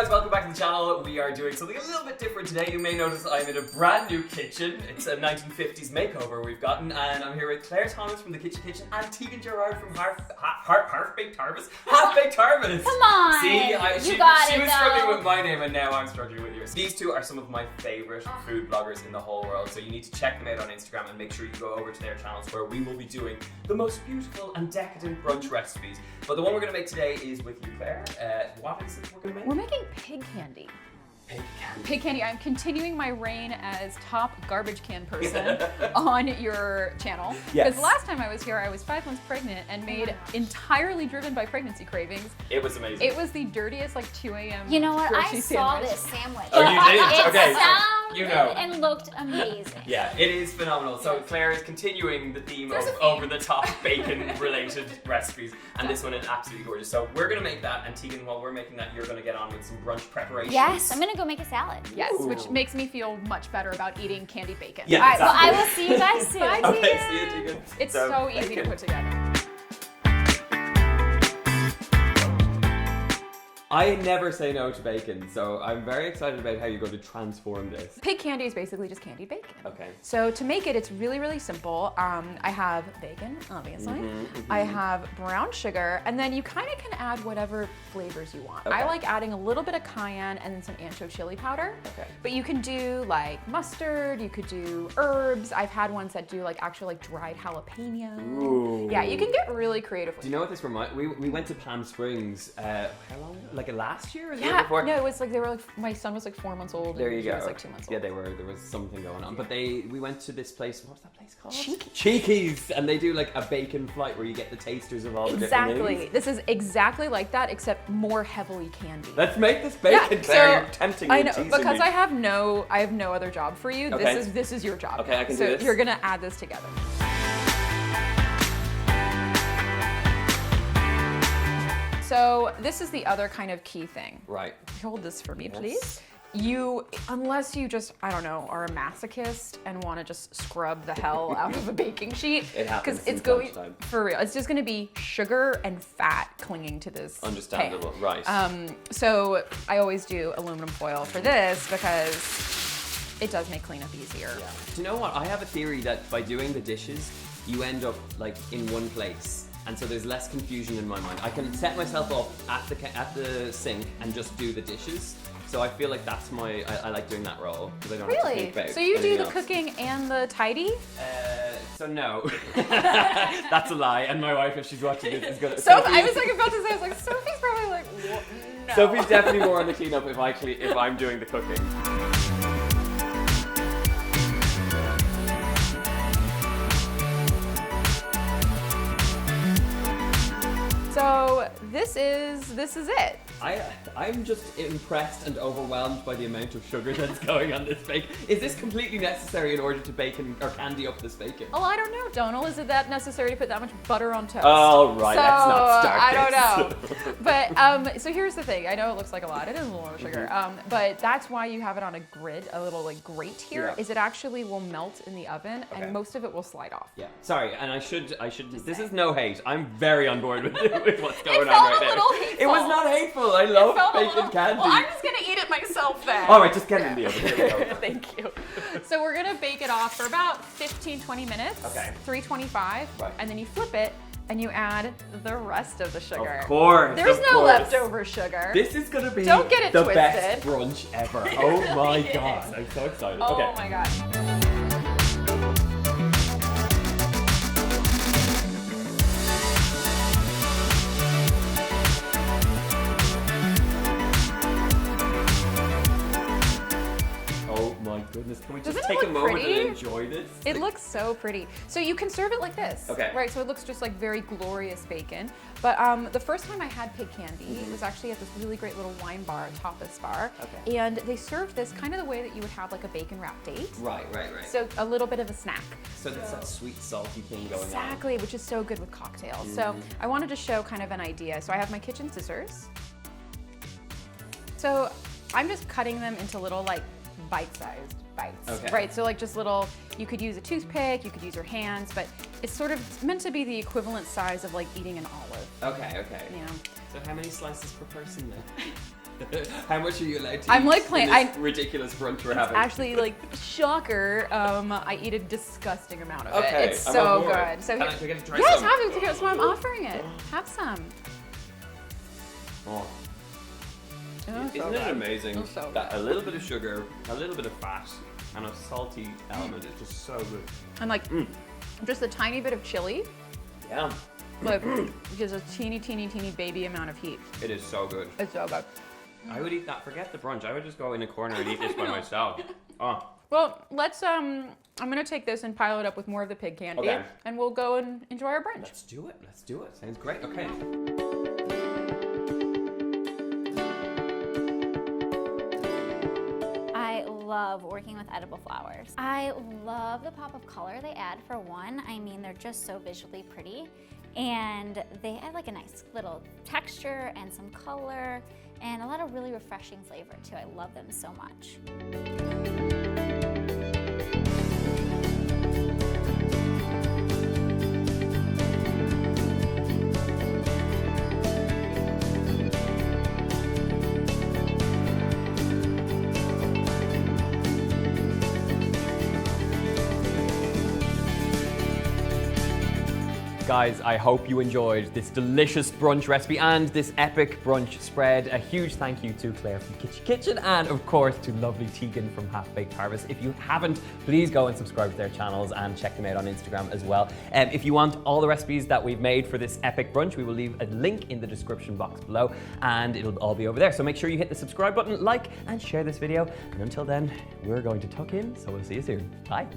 guys, welcome back to the channel. We are doing something a little bit different today. You may notice I'm in a brand new kitchen. It's a 1950s makeover we've gotten, and I'm here with Claire Thomas from the Kitchen and Tegan Gerard from Half-Baked Harvest. Half-Baked Harvest! Come on! See, she was struggling with my name and now I'm struggling with yours. These two are some of my favorite food bloggers in the whole world, so you need to check them out on Instagram and make sure you go over to their channels where we will be doing the most beautiful and decadent brunch recipes. But the one we're going to make today is with you, Claire. What is it we're going to make? We're making pig candy. Pig candy. Pig candy. I'm continuing my reign as top garbage can person on your channel. Yes. Because last time I was here, I was 5 months pregnant and made entirely driven by pregnancy cravings. It was amazing. It was the dirtiest, like 2 a.m. You know what? I saw sandwich. this sandwich. Oh, you did? It Okay. sounded You know. and looked amazing. Yeah, it is phenomenal. So Claire is continuing the theme of There's a theme. over-the-top bacon-related recipes, and this one is absolutely gorgeous. So we're going to make that, and Tegan, while we're making that, you're going to get on with some brunch preparations. Yes, I'm gonna go make a salad. Yes, Ooh. which makes me feel much better about eating candied bacon. Yeah, All right, exactly. well, I will see you guys soon. Bye, Okay, Tegan. see you, Tegan. It's so easy to bacon. put together. I never say no to bacon, so I'm very excited about how you're going to transform this. Pig candy is basically just candied bacon. Okay. So to make it, it's really, really simple. I have bacon, obviously. I have brown sugar, and then you kind of can add whatever flavors you want. Okay. I like adding a little bit of cayenne and then some ancho chili powder. Okay. But you can do like mustard, you could do herbs. I've had ones that do like actual like dried jalapeno. Ooh. Yeah, you can get really creative with Do you know what this reminds? We went to Palm Springs. How long ago? Like last year? Or the year Yeah, before? no, it was like they were like my son was like 4 months old. There and you she go. was like 2 months old. Yeah, they were. There was something going on, but we went to this place. What was that place called? Cheeky. Cheeky's, and they do like a bacon flight where you get the tasters of all the different Exactly. things. This is exactly like that, except more heavily candied. Let's make this bacon, Claire. You're tempting me I and know, teasing because me. I have no other job for you. Okay. This is your job. Okay, now. I can do so this. you're gonna add this together. So this is the other kind of key thing. Right. Hold this for me, Yes. please. Unless you just, I don't know, are a masochist and want to just scrub the hell out of a baking sheet. It happens it's from going, time to time. for real, it's just gonna be sugar and fat clinging to this Understandable, pan. right. So I always do aluminum foil for this because it does make cleanup easier. Yeah. Do you know what? I have a theory that by doing the dishes, you end up like in one place. And so there's less confusion in my mind. I can set myself up at the sink and just do the dishes. So I feel like that's I like doing that role because I don't have to Really? think about So you do anything the else. cooking and the tidy? So no, that's a lie. And my wife, if she's watching this, is gonna. So I was like about to say, I was like, Sophie's probably like, what? No. Sophie's definitely more on the cleanup if I'm doing the cooking. So this is it. I'm just impressed and overwhelmed by the amount of sugar that's going on this bacon. Is this completely necessary in order to bacon or candy up this bacon? Oh, I don't know, Donald. Is it that necessary to put that much butter on toast? Oh, right, So, let's not start I this. don't know. But so here's the thing. I know it looks like a lot. It is a lot of sugar. But that's why you have it on a grid, a little like grate here. Yeah. Is it actually will melt in the oven, Okay. and most of it will slide off. Yeah, sorry, and I should. This is no hate. I'm very on board with what's going It on felt right a now. little hateful. It was not hateful. I love Felt a bacon little- candy. Well, I'm just gonna eat it myself then. All right, just get it in the oven. Here we go. Thank you. So we're gonna bake it off for about 15-20 minutes. Okay. 325. Right. And then you flip it and you add the rest of the sugar. Of course. There's of no course. leftover sugar. This is gonna be Don't get it the twisted. best brunch ever. Oh my It god, is. I'm so excited. Oh Okay. my god. Oh my goodness, can we just Doesn't it take a look moment pretty? and enjoy this? It looks so pretty. So you can serve it like this. Okay. Right, so it looks just like very glorious bacon. But the first time I had pig candy, it was actually at this really great little wine bar, tapas bar. Okay. And they served this kind of the way that you would have like a bacon wrap date. Right. So a little bit of a snack. So there's that sweet, salty thing going on. Exactly, which is so good with cocktails. So I wanted to show kind of an idea. So I have my kitchen scissors. So I'm just cutting them into little like bite-sized bites. Okay. Right, so like just little, you could use a toothpick, you could use your hands, but it's sort of meant to be the equivalent size of like eating an olive. Okay. You know, So how many slices per person then? How much are you allowed to I'm eat like in playing- this ridiculous brunch we're having? Actually, like, shocker, I eat a disgusting amount of Okay, it. It's I'm so on board. good. So Can I get to try yes, some? have it. That's why I'm offering it. Have some. Oh. Oh, so Isn't it good. amazing It's so that good. a little bit of sugar, a little bit of fat, and a salty element is just so good. And like, just a tiny bit of chili, Yeah, like, gives a teeny, teeny, teeny baby amount of heat. it is so good. It's so good. I would eat that. Forget the brunch. I would just go in a corner and eat this by myself. Oh, Well, let's, I'm gonna take this and pile it up with more of the pig candy, Okay. and we'll go and enjoy our brunch. let's do it. Let's do it. Sounds great. Okay. I love working with edible flowers. I love the pop of color they add for one. I mean, they're just so visually pretty. And they add like a nice little texture and some color and a lot of really refreshing flavor too. I love them so much. Guys, I hope you enjoyed this delicious brunch recipe and this epic brunch spread. A huge thank you to Claire from Kitchen Kitchen and of course to lovely Tegan from Half Baked Harvest. If you haven't, please go and subscribe to their channels and check them out on Instagram as well. If you want all the recipes that we've made for this epic brunch, we will leave a link in the description box below and it'll all be over there. So make sure you hit the subscribe button, like and share this video. And until then, we're going to tuck in, so we'll see you soon. Bye.